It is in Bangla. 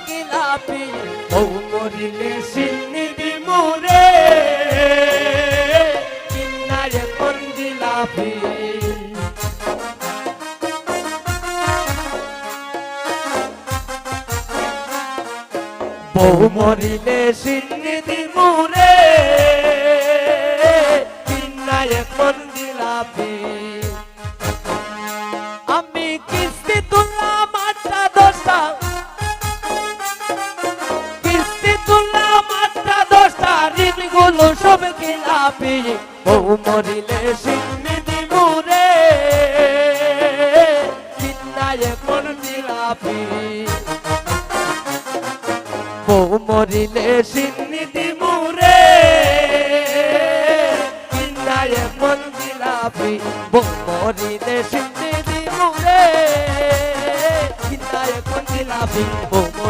গিলাপি বউ মরিলে সিন্নি দিমুরে কিন্নায় কোন গিলাপি বউ মরিলে সিন্নি দিমুরে কিন্নায় কোন গিলাপি আমি কিস্তি তুললাম 8টা 10টা কিস্তি তুললাম 8টা 10টা ঋণগুলো সব গিলাপি বউ মরিলে সিন্নি দিমুরে কিন্নায় কোন গিলাপি বউ মরিলে সিন্নি দিমুরে কিন্নায় কোন গিলাপি বউ মরিলে সিন্নি দিমুরে কিন্নায় কোন গিলাপি বউ